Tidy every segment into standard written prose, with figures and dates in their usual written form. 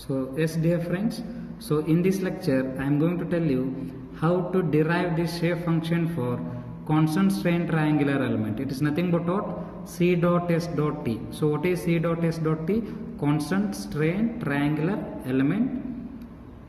So yes dear friends, so in this lecture I am going to tell you how to derive this shape function for constant strain triangular element. It is nothing but what? C dot S dot T. So what is C dot S dot T? Constant strain triangular element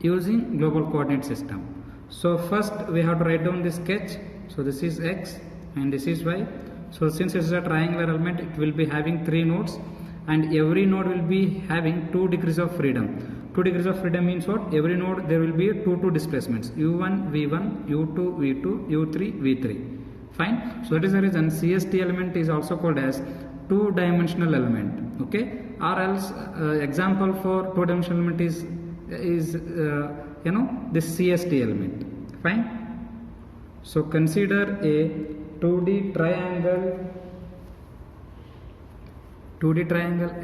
using global coordinate system. So first we have to write down this sketch. So this is X and this is Y. So since it is a triangular element, it will be having 3 nodes and every node will be having 2 degrees of freedom. 2 degrees of freedom means what? Every node there will be 2 displacements, u1 v1, u2 v2, u3 v3. Fine. So that is the reason CST element is also called as 2-dimensional element. Okay. Or else example for 2-dimensional element is this CST element. Fine. So consider a 2D triangle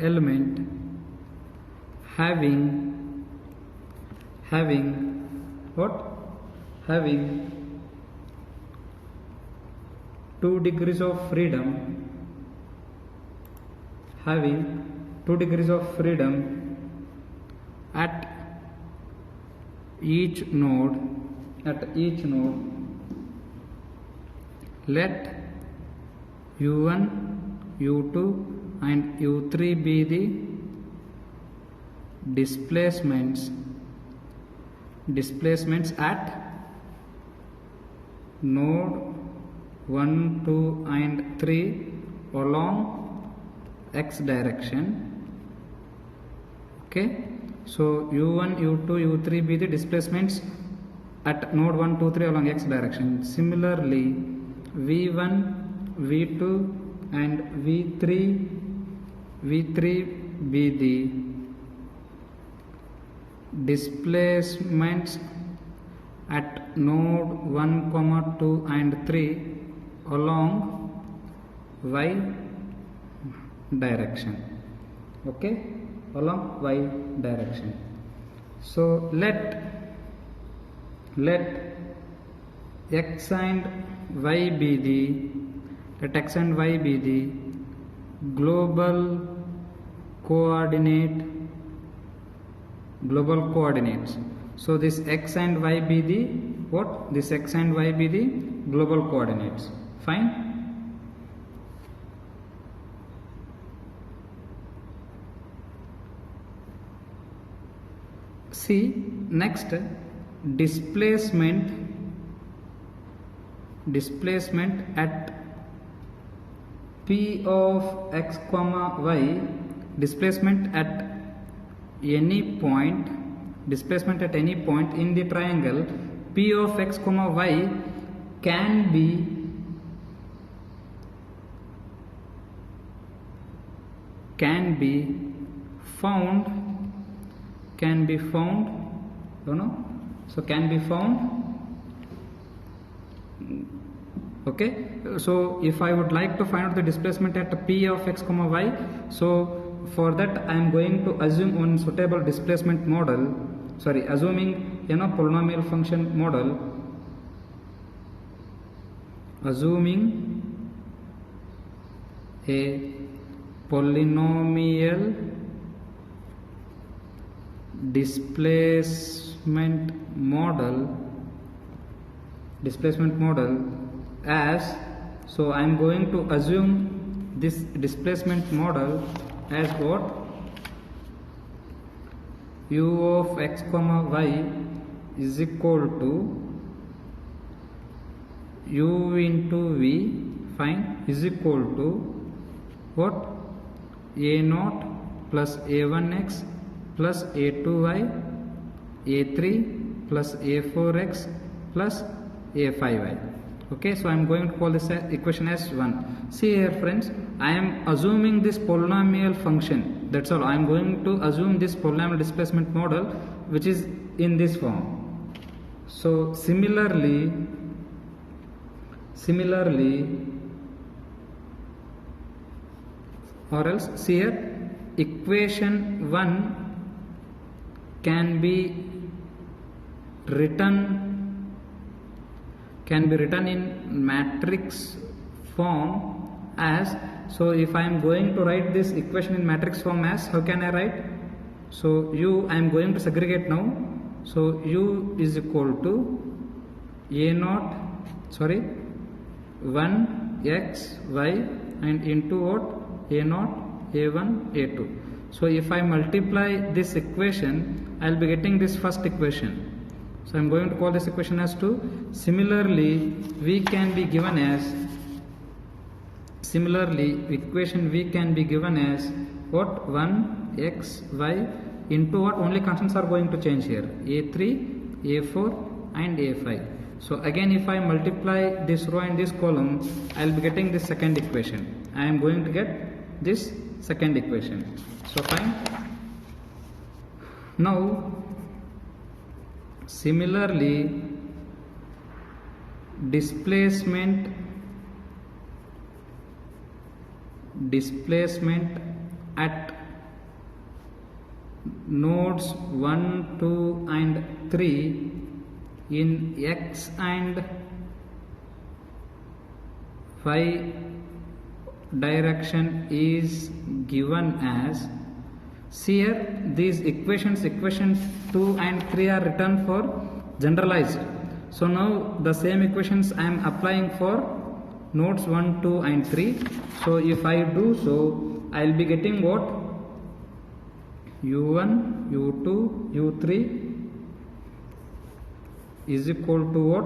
element having what? Having 2 degrees of freedom, having 2 degrees of freedom at each node. Let u1, u2 and u3 be the displacements at node 1, 2 and 3 along x direction. Okay. So u1, u2, u3 be the displacements at node 1, 2, 3 along x direction. Similarly, v1, v2 and v3 be the displacements at node 1, 2 and 3 along y direction. Okay, along y direction. So let x and y be the global coordinates. So this x and y be the what? This x and y be the global coordinates. Fine. See next, displacement at P of x comma y, displacement at any point in the triangle P of x comma y can be found. Okay, so if I would like to find out the displacement at P of x comma y, so for that I am going to assume one suitable displacement model, assuming polynomial function model, assuming a polynomial displacement model as, so I am going to assume this displacement model as what? U of x comma y is equal to u into v, fine, is equal to what? a0 plus a1x plus a2y, a3 plus a4x plus a5y. Okay, so I am going to call this equation as 1. See here friends, I am assuming this polynomial function, that's all. I am going to assume this polynomial displacement model which is in this form. So similarly or else see here, equation 1 can be written in matrix form as, so if I am going to write this equation in matrix form as, how can I write? So u I am going to segregate now. So u is equal to a naught, sorry, 1 x y and into what? A naught, a1, a2. So if I multiply this equation, I will be getting this first equation. So I am going to call this equation as 2. Similarly, v can be given as, equation v can be given as what? 1 x y into what? Only constants are going to change here, a3, a4 and a5. So again, if I multiply this row and this column, I will be getting this second equation. I am going to get this second equation. So fine. Now similarly, displacement at nodes 1, 2 and 3 in x and y direction is given as, see here, these equation 2 and 3 are written for generalized. So now the same equations I am applying for nodes 1, 2 and 3. So if I do so, I will be getting what? u1, u2, u3 is equal to what?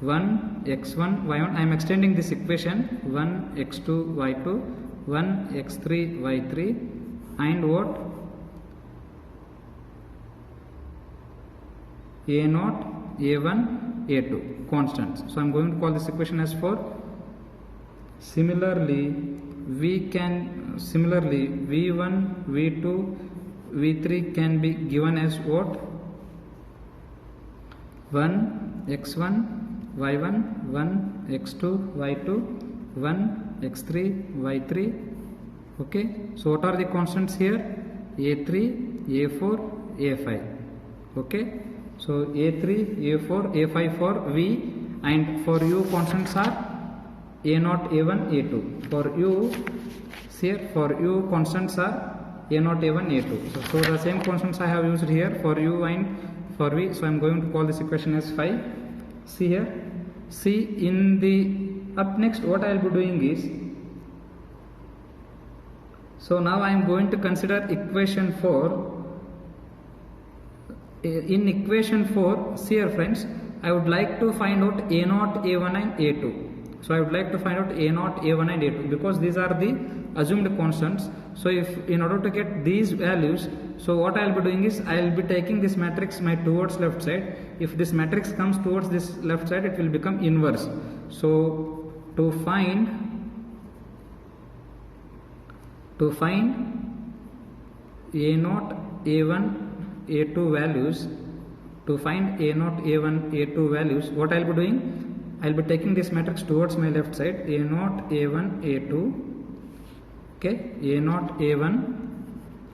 1 x1 y1. I am extending this equation, 1 x2 y2, 1 x3 y3 and what? a0, a1, a2 constants. So I am going to call this equation as 4. Similarly, v1, v2, v3 can be given as what? 1 x1 y1, 1 x2 y2, 1 x3 y3. Okay, so what are the constants here? a3, a4, a5. Okay, so a3, a4, a5 for v, and for u constants are a0, a1, a2. For u, here for u constants are a0, a1, a2. So the same constants I have used here for u and for v. So I am going to call this equation as 5. See here, see in the up next what I will be doing is, so now I am going to consider equation 4. In equation 4, see here friends, I would like to find out a0, a1 and a2. So I would like to find out a0, a1 and a2 because these are the assumed constants. So if in order to get these values, so what I will be doing is I will be taking this matrix towards left side. If this matrix comes towards this left side, it will become inverse. So to find a0, a1, a2 values, what I will be doing? I will be taking this matrix towards my left side, a0, a1, a2. Okay, a0, a1,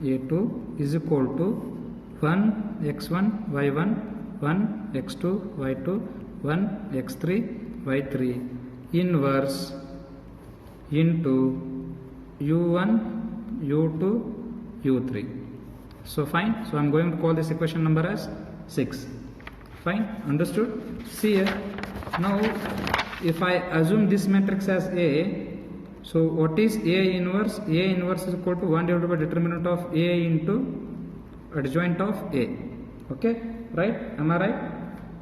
a2 is equal to 1 x1 y1, 1 x2 y2, 1 x3 y3 inverse into u1, u2, u3. So fine. So I am going to call this equation number as 6. Fine, understood? See here. Now if I assume this matrix as A, so what is A inverse? A inverse is equal to 1 divided by determinant of A into adjoint of A. Okay, right? Am I right?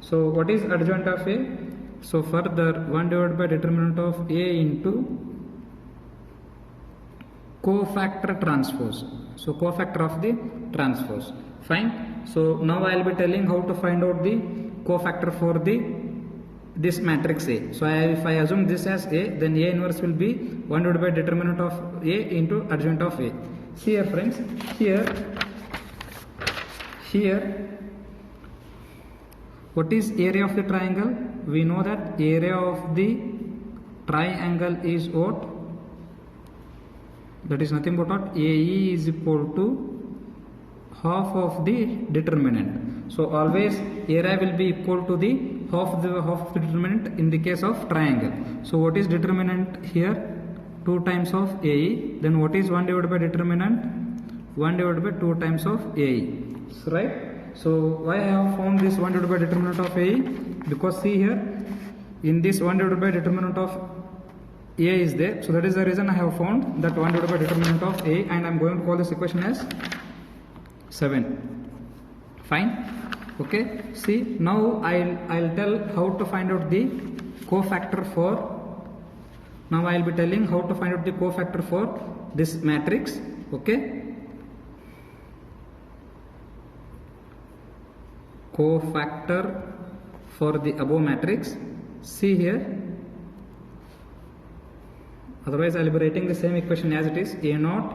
So what is adjoint of A? So further 1 divided by determinant of A into cofactor transpose. So cofactor of the transpose. Fine. So now I will be telling how to find out the cofactor for this matrix A. So if I assume this as A, then A inverse will be 1 divided by determinant of A into adjoint of A. See here friends, here what is area of the triangle? We know that area of the triangle is what? That is nothing but what? AE is equal to half of the determinant. So always area will be equal to the half of the determinant in the case of triangle. So what is determinant here? 2 times of AE. Then what is 1 divided by determinant? 1 divided by 2 times of AE. So, right? So why I have found this 1 divided by determinant of AE? Because see here, in this 1 divided by determinant of A is there. So that is the reason I have found that 1 divided by determinant of A, and I am going to call this equation as 7. Fine. Okay. See, now I'll tell how to find out the cofactor for. Now I will be telling how to find out the cofactor for this matrix. Okay. Cofactor for the above matrix. See here. Otherwise I will be writing the same equation as it is. A0,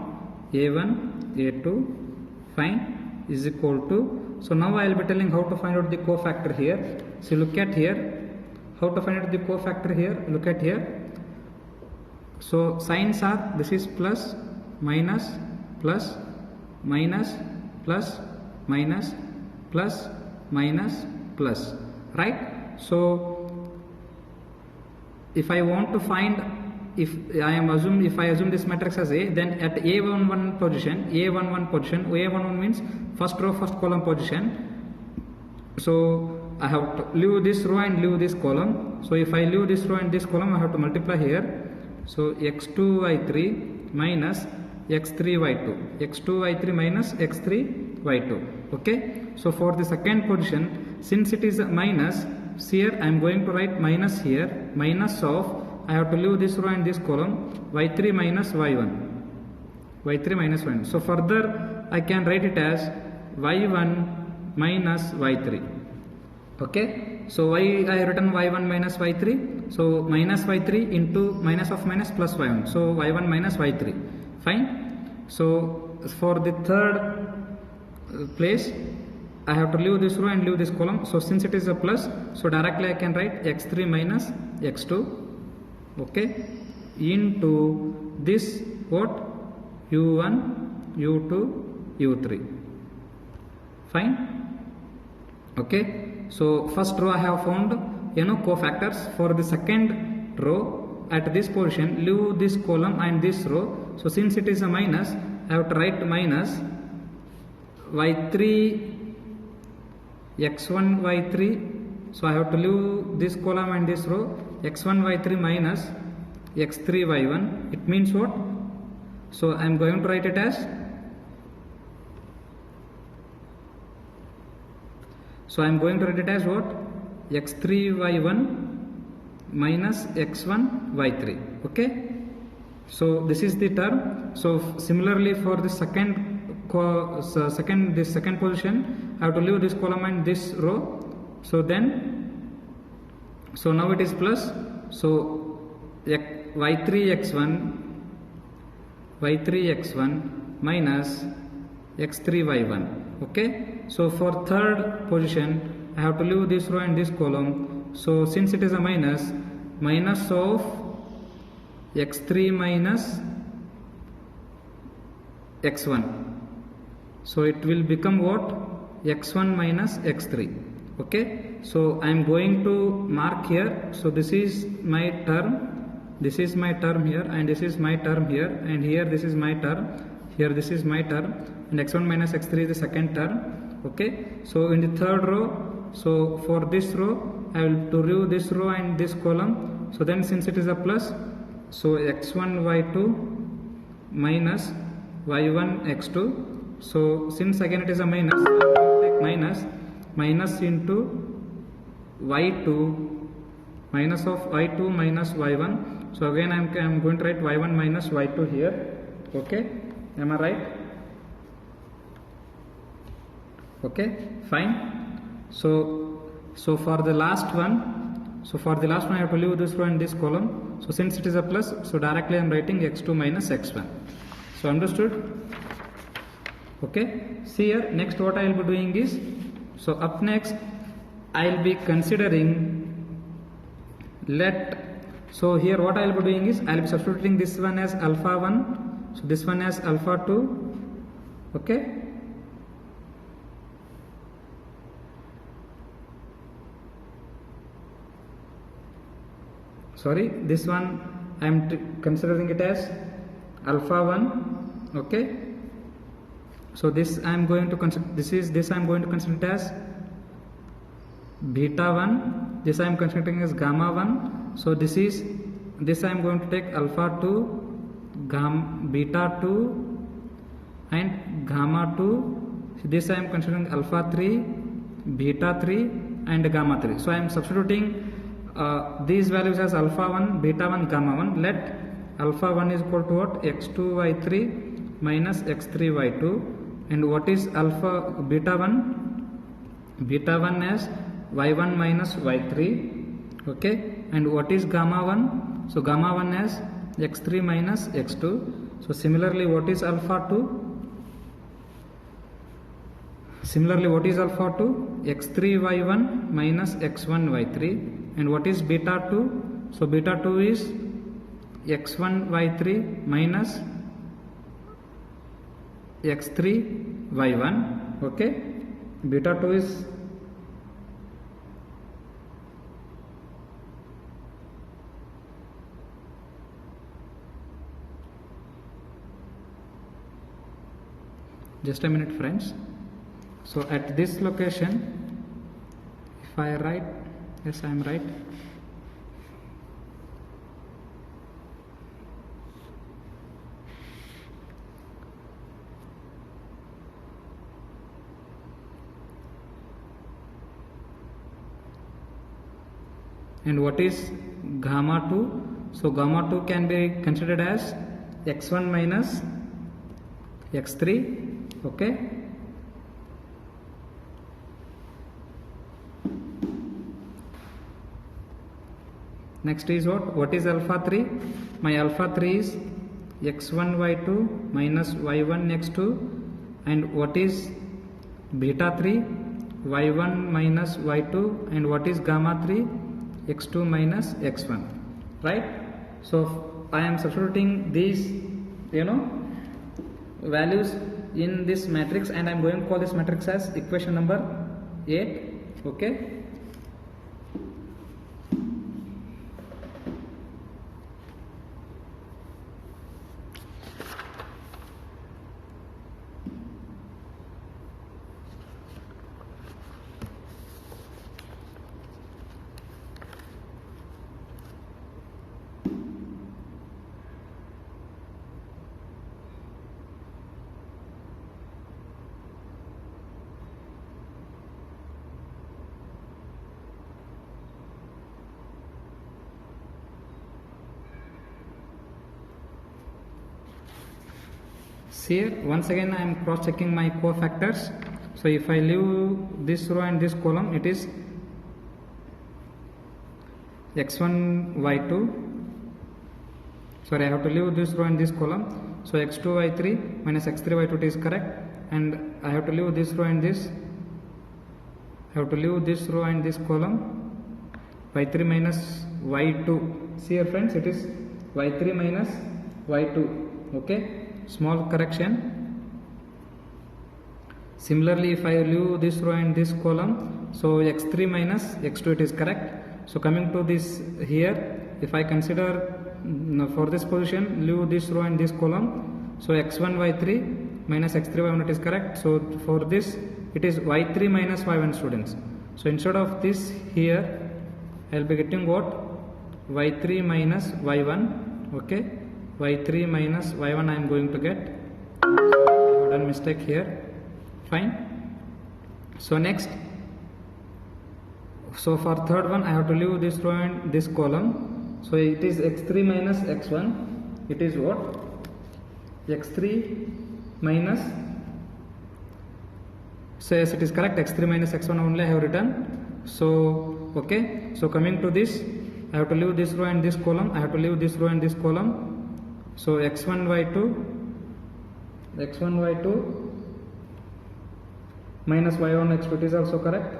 A1, A2, fine, is equal to. So now I will be telling how to find out the cofactor here. So look at here. How to find out the cofactor here? Look at here. So signs are, this is plus, minus, plus, minus, plus, minus, plus, minus, plus, right? So if I want to find, if I assume this matrix as A, then at A11 position, A11 means first row, first column position. So I have to leave this row and leave this column. So if I leave this row and this column, I have to multiply here. So x2y3 minus x3y2, x2y3 minus x3y2. Okay. So for the second position, since it is a minus, here I am going to write minus here, minus of, I have to leave this row and this column, y3 minus y1, y3 minus y1. So further I can write it as y1 minus y3. Okay. So why I have written y1 minus y3? So minus y3 into minus of minus plus y1. So y1 minus y3. Fine. So for the third place, I have to leave this row and leave this column. So since it is a plus, so directly I can write x3 minus x2. Okay. Into this what? u1, u2, u3. Fine. Okay. So first row I have found cofactors. For the second row at this position, leave this column and this row. So since it is a minus, I have to write minus y3 x1 y3. So I have to leave this column and this row, x1 y3 minus x3 y1. It means what? So I am going to write it as, so I am going to write it as what? x3 y1 minus x1 y3. Okay. So this is the term. So similarly for the second position, I have to leave this column and this row. So then, so now it is plus. So y3 x1 minus x3 y1. Okay. So for third position, I have to leave this row and this column. So since it is a minus, minus of x3 minus x1. So it will become what? x1 minus x3. Okay. So I am going to mark here. So this is my term. This is my term here, and this is my term here, and here this is my term. Here this is my term, and x1 minus x3 is the second term. Okay. So in the third row, so for this row, I will to leave this row and this column. So then since it is a plus, so x1 y2 minus y1 x2. So since again it is a minus, I will take minus into y2, minus of y2 minus y1. So again I am going to write y1 minus y2 here. Okay. Am I right? Okay. Fine. So for the last one, I have to leave this row and this column. So since it is a plus, so directly I am writing x2 minus x1. So understood? Okay. See here, next what I will be doing is, so up next I will be considering, so here what I will be doing is, I will be substituting this one as alpha 1, so this one as alpha 2. Okay. Sorry, this one I am considering it as alpha 1. Okay. So this I am going to consider, this I am going to consider it as beta 1, this I am considering as gamma 1. So this I am going to take alpha 2, beta 2 and gamma 2. This I am considering alpha 3, beta 3 and gamma 3. So I am substituting these values as alpha 1, beta 1, gamma 1. Let alpha 1 is equal to what? x2y3 minus x3y2. And what is alpha beta 1? Beta 1 as y1 minus y3. Okay. And what is gamma 1? So gamma 1 as x3 minus x2. So similarly, what is alpha 2? Similarly, what is alpha 2? x3y1 minus x1y3. And what is beta 2? So beta 2 is x1y3 minus x3y1. Okay. Beta 2 is just a minute, friends. So at this location, if I write, yes, I am right. And what is gamma 2? So gamma 2 can be considered as x1 minus x3. Okay. Next is what? What is alpha 3? My alpha 3 is x1 y2 minus y1 x2. And what is beta 3? y1 minus y2. And what is gamma 3? x2 minus x1. Right? So I am substituting these values in this matrix, and I am going to call this matrix as equation number 8. Okay. Here once again I am cross checking my cofactors. So if I leave this row and this column, it is x1 y2. Sorry, I have to leave this row and this column. So x2 y3 minus x3 y2, it is correct. And I have to leave this row and this. I have to leave this row and this column. y3 minus y2. See here, friends, it is y3 minus y2. Okay. Small correction. Similarly, if I leave this row and this column, so x3 minus x2, it is correct. So coming to this here, if I consider for this position, leave this row and this column, so x1 y3 minus x3 y1, it is correct. So for this, it is y3 minus y1, students. So instead of this here, I will be getting what? y3 minus y1. Okay. y3 minus y1 I am going to get. I have done mistake here. Fine. So next, so for third one I have to leave this row and this column. So it is x3 minus x1. It is what? x3 minus, so yes, it is correct, x3 minus x1 only I have written. So okay, so coming to this, I have to leave this row and this column. I have to leave this row and this column. So x1 y2 minus y1 x2, it is also correct.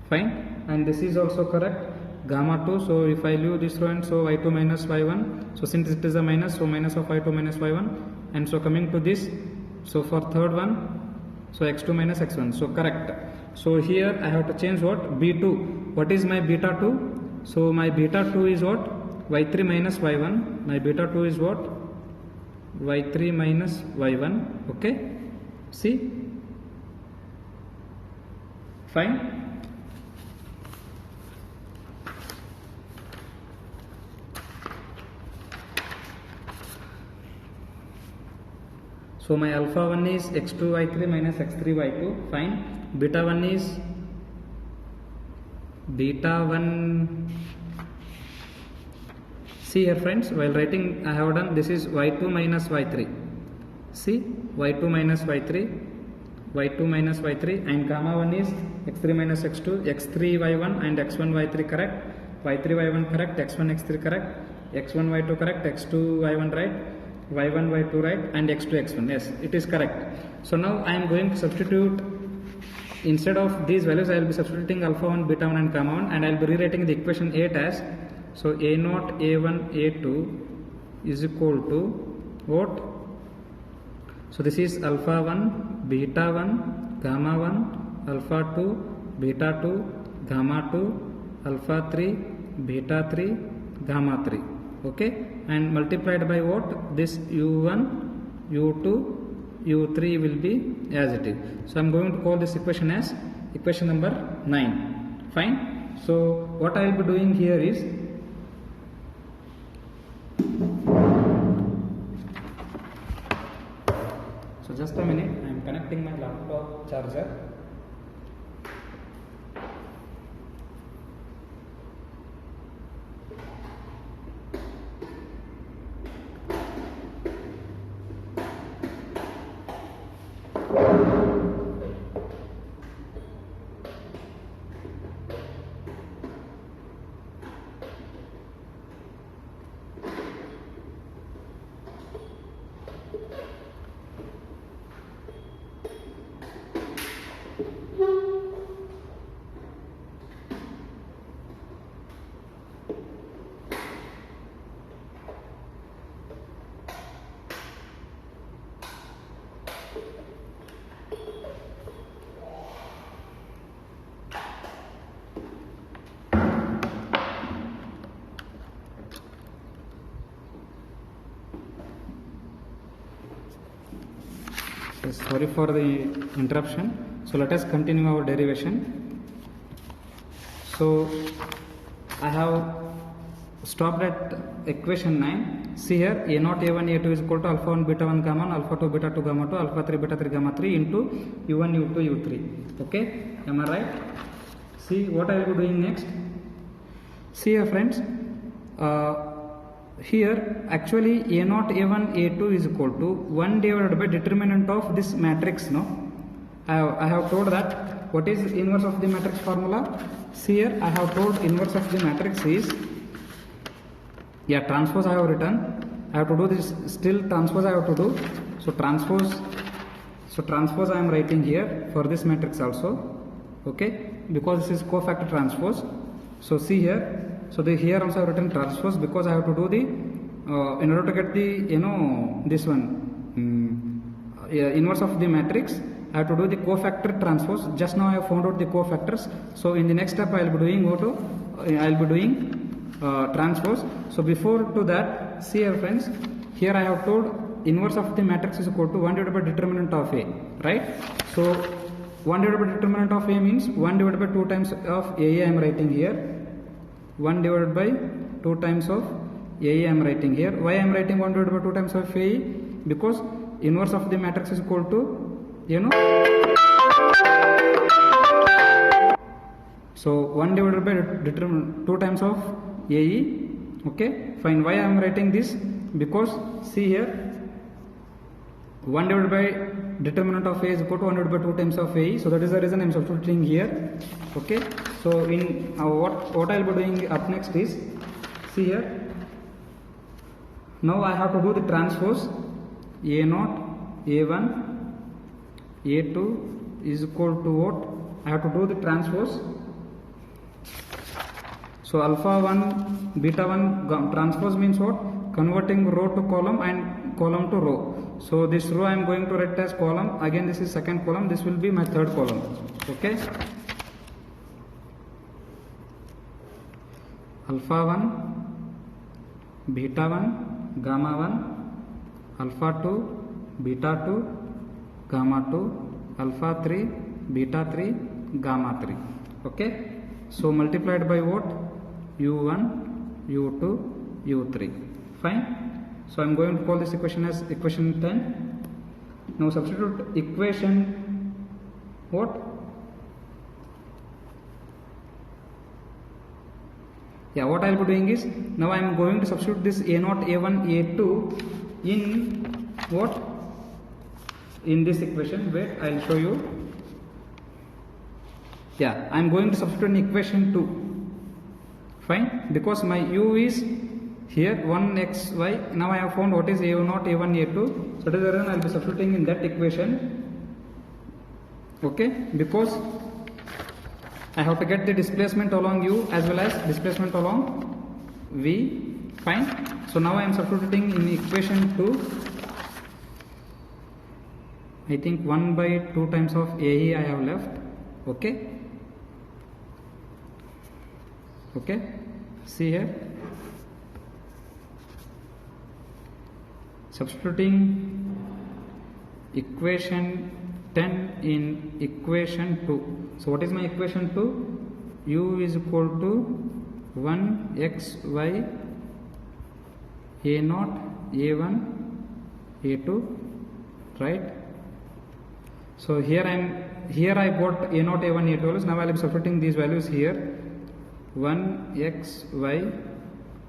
Fine. And this is also correct. Gamma 2. So if I leave this row and so y2 minus y1. So since it is a minus, so minus of y2 minus y1. And so coming to this, so for third one, so x2 minus x1. So correct. So here I have to change what? B2. What is my beta 2? So my beta 2 is what? y3 minus y1. My beta 2 is what? y3 minus y1. Okay, see, fine. So my alpha 1 is x2 y3 minus x3 y2, fine. Beta 1 is beta 1. See here friends, while writing I have done this is y2 minus y3. See, y2 minus y3, y2 minus y3, and gamma 1 is x3 minus x2, x3 y1 and x1 y3 correct, y3 y1 correct, x1 x3 correct, x1 y2 correct, x2 y1 right, y1 y2 right, and x2 x1. Yes, it is correct. So now I am going to substitute, instead of these values I will be substituting alpha 1, beta 1 and gamma 1, and I will be rewriting the equation 8 as, so a0 a1 a2 is equal to what? So this is alpha 1 beta 1 gamma 1 alpha 2 beta 2 gamma 2 alpha 3 beta 3 gamma 3. Okay, and multiplied by what? This u1 u2 u3 will be as it is. So I am going to call this equation as equation number 9. Fine. So what I will be doing here is, so just a minute, I am connecting my laptop charger. Sorry for the interruption. So let us continue our derivation. So I have stopped at equation 9. See here, a0 a1 a2 is equal to alpha 1 beta 1 gamma 1 alpha 2 beta 2 gamma 2 alpha 3 beta 3 gamma 3 into u1 u2 u3. Okay, am I right? See what I will be doing next. See here friends, here actually a0 a1 a2 is equal to 1 divided by determinant of this matrix. No, I have told that what is inverse of the matrix formula. See here, I have told inverse of the matrix is, yeah, transpose I have written. I have to do this, still transpose I have to do. So transpose I am writing here for this matrix also. Okay, because this is cofactor transpose. So see here, so here also I have written transpose because I have to do the in order to get the this one inverse of the matrix, I have to do the cofactor transpose. Just now I have found out the cofactors. So in the next step I will be doing I will be doing transpose. So before to that, see here friends, here I have told inverse of the matrix is equal to 1 divided by determinant of A, right? So 1 divided by determinant of A means 1 divided by 2 times of A I am writing here. 1 divided by 2 times of A I am writing here. Why I am writing 1 divided by 2 times of A? Because inverse of the matrix is equal to, so 1 divided by 2 times of AE. Okay, fine. Why I am writing this? Because see here, 1 divided by determinant of A is equal to 1 divided by 2 times of AE. So that is the reason I am substituting here. Okay, so in what I will be doing up next is, see here, now I have to do the transpose. A0 A1 A2 is equal to what? I have to do the transpose. So alpha 1 beta 1 transpose means what? Converting row to column and column to row. So this row I am going to write as column. Again this is second column. This will be my third column. Okay. Alpha 1 beta 1 gamma 1 alpha 2 beta 2 gamma 2 alpha 3 beta 3 gamma 3. Okay, so multiplied by what? u1 u2 u3. Fine. So I am going to call this equation as equation 10. Now substitute equation what? Yeah, what I will be doing is, now I am going to substitute this a0, a1, a2 in what? In this equation. Wait, I will show you. Yeah, I am going to substitute in equation 2. Fine, because my u is here 1xy. Now I have found what is a0, a1, a2. So that is the reason I will be substituting in that equation. Okay, because I have to get the displacement along u as well as displacement along v. Fine. So now I am substituting in equation 2. I think 1 by 2 times of ae I have left. Okay. Okay. See here. Substituting equation 10 in equation 2. So what is my equation 2? U is equal to 1xy a0 a1 a2, right? So here I got a0 a1 a2. Now I will be substituting these values here. 1xy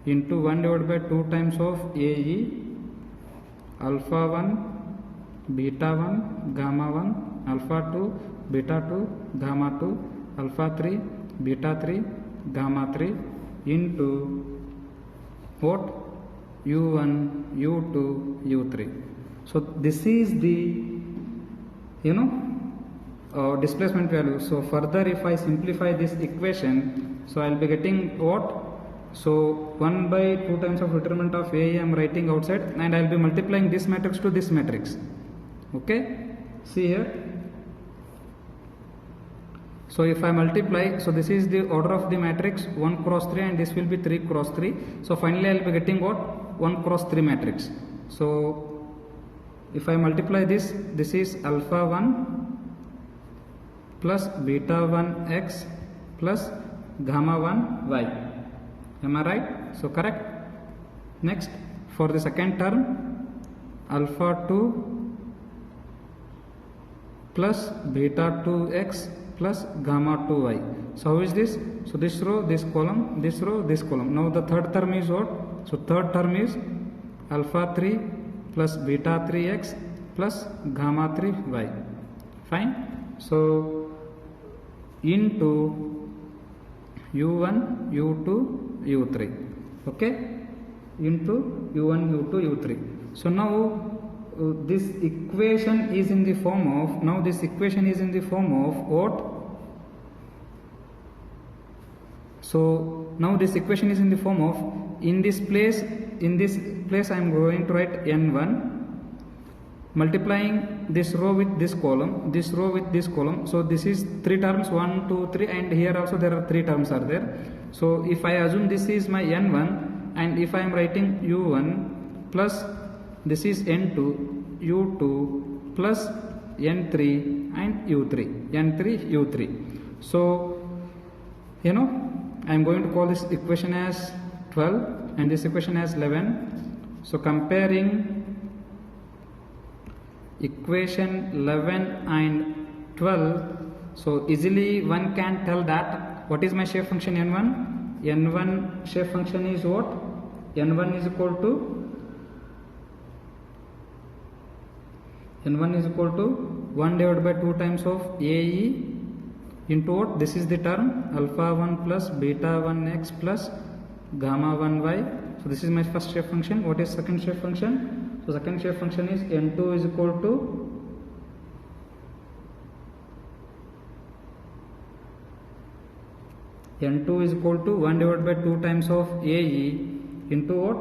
into 1 divided by 2 times of ae alpha 1 beta 1 gamma 1 alpha 2 beta 2 gamma 2 alpha 3 beta 3 gamma 3 into what? u1 u2 u3. So this is the displacement value. So further if I simplify this equation, so I will be getting what? So 1 by 2 times of determinant of A I am writing outside, and I will be multiplying this matrix to this matrix. Okay, see here. So if I multiply, so this is the order of the matrix 1 cross 3 and this will be 3 cross 3. So finally I will be getting what? 1 cross 3 matrix. So if I multiply this, this is alpha 1 plus beta 1 x plus gamma 1 y. Am I right? So correct. Next, for the second term, alpha 2 plus beta 2x plus gamma 2y. So how is this? So this row, this column, this row, this column. Now the third term is what? So third term is alpha 3 plus beta 3x plus gamma 3y. Fine. So into u1, u2, u3. Okay, into u1, u2, u3. So now this equation is in the form of, what? So now this equation is in the form of, in this place I am going to write n1 multiplying this row with this column, this row with this column. So this is 3 terms, 1, 2, 3, and here also there are 3 terms are there. So if I assume this is my n1, and if I am writing u1 plus this is n2, u2 plus n3 and u3, n3, u3. So I am going to call this equation as 12 and this equation as 11. So comparing equation 11 and 12, so easily one can tell that what is my shape function n1? N1 shape function is what? N1 is equal to 1 divided by 2 times of AE into what? This is the term alpha 1 plus beta 1x plus gamma 1y. So this is my first shape function. What is second shape function? So second shape function is n2 is equal to n2 is equal to 1 divided by 2 times of AE into what?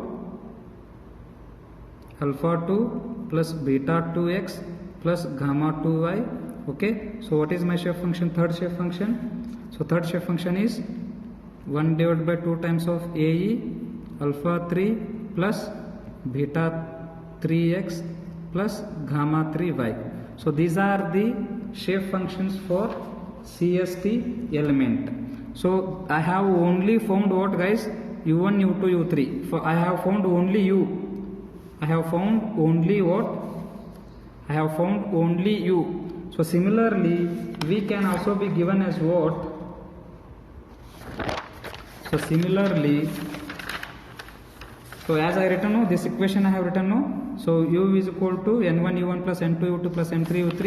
Alpha 2 plus beta 2x plus gamma 2y. Okay, so what is my shape function? Third shape function. So third shape function is 1 divided by 2 times of AE alpha 3 plus beta 3x plus gamma 3y. So these are the shape functions for CST element. So I have only found what, guys? u1, u2, u3. For I have found only u. I have found only what? I have found only u. So similarly, v can also be given as what? So similarly, so as I written now, this equation I have written now. So u is equal to n1 u1 plus n2 u2 plus n3 u3.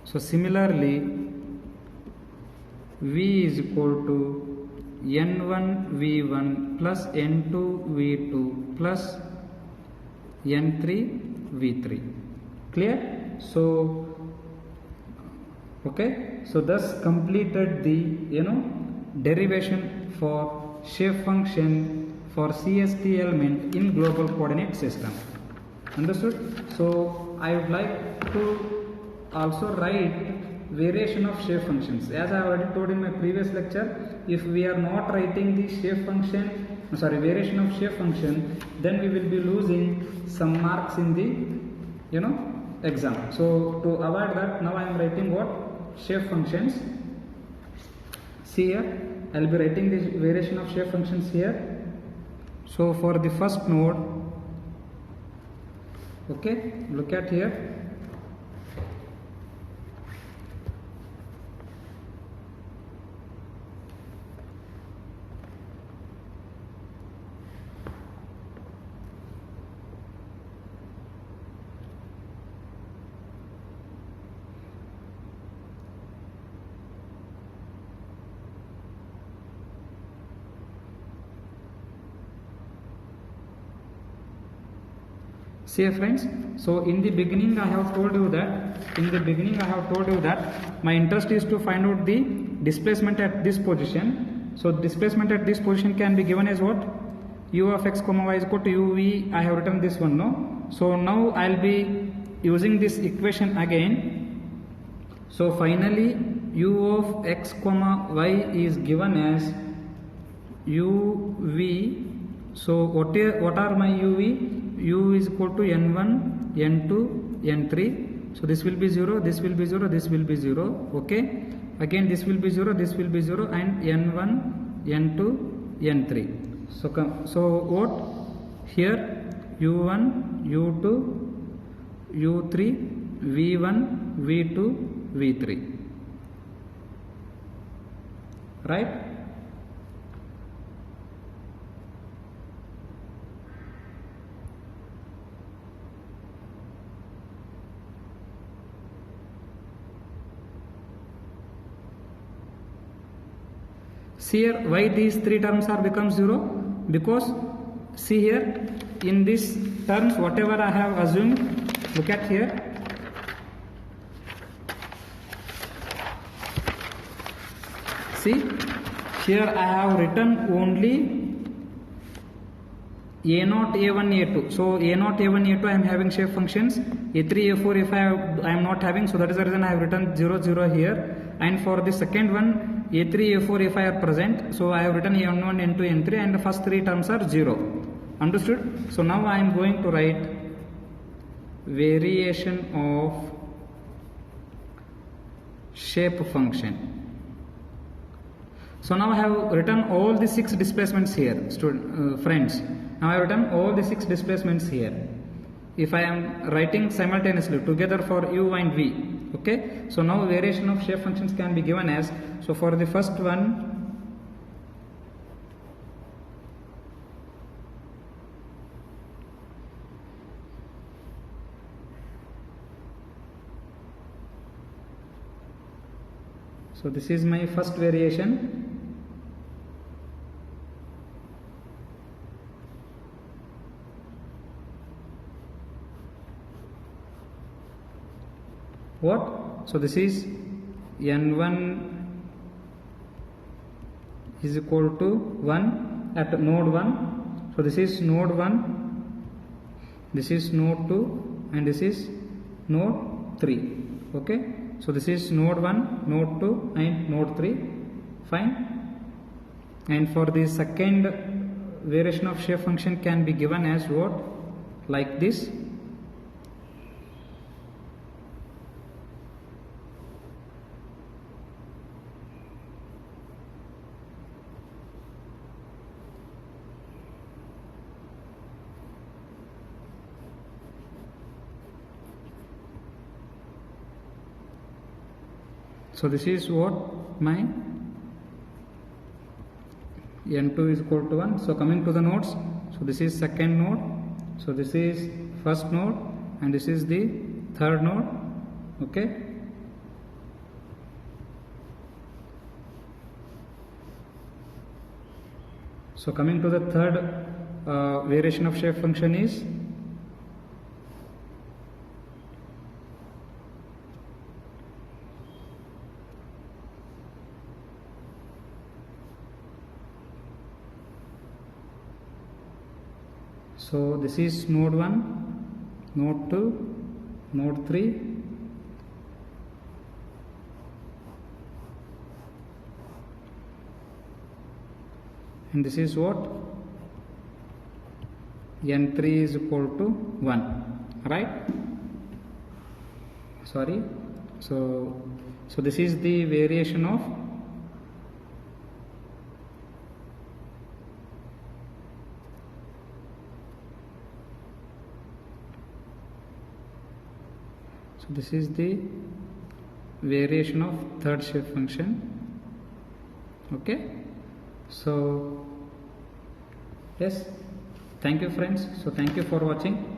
So similarly, v is equal to n1 v1 plus n2 v2 plus n3 v3. Clear? So okay, so thus completed the derivation for shape function for CST element in global coordinate system. Understood? So I would like to also write variation of shape functions. As I already told in my previous lecture, if we are not writing the shape function, variation of shape function, then we will be losing some marks in the exam. So to avoid that, now I am writing what? Shape functions. See here, I will be writing the variation of shape functions here. So for the first node, okay, look at here. See friends, so in the beginning I have told you that my interest is to find out the displacement at this position. So displacement at this position can be given as what? U of x comma y is equal to uv. I have written this one, no? So now I will be using this equation again. So finally u of x comma y is given as uv. So what are my uv? U is equal to n1, n2, n3. So this will be 0, this will be 0, this will be 0. Okay. Again this will be 0, this will be 0, and n1, n2, n3. So what? Here u1, u2, u3, v1, v2, v3. Right? See here, why these three terms are become 0? Because see here, in these terms whatever I have assumed, look at here. See, here I have written only a0, a1, a2. So a0, a1, a2 I am having shape functions. a3, a4 if I am not having, so that is the reason I have written 0, 0 here. And for the second one, a3, a4 if I are present, so I have written a1, n2, n3, and the first three terms are 0. Understood? So now I am going to write variation of shape function. So now I have written all the 6 displacements here, friends. Now I have written all the 6 displacements here. If I am writing simultaneously together for u and v. Okay. So now variation of shape functions can be given as, so for the first one, so this is my first variation. What? So this is n1 is equal to 1 at node 1. So this is node 1, this is node 2, and this is node 3. Okay. So this is node 1, node 2, and node 3. Fine. And for the second variation of shape function can be given as what? Like this. So this is what my n2 is equal to 1. So coming to the nodes, so this is second node, so this is first node, and this is the third node. Okay, so coming to the third variation of shape function is so this is node 1, node 2, node 3, and this is what? n3 is equal to 1, right? Sorry. So this is the variation of this is the variation of third shape function. Okay, so yes, thank you friends. So thank you for watching.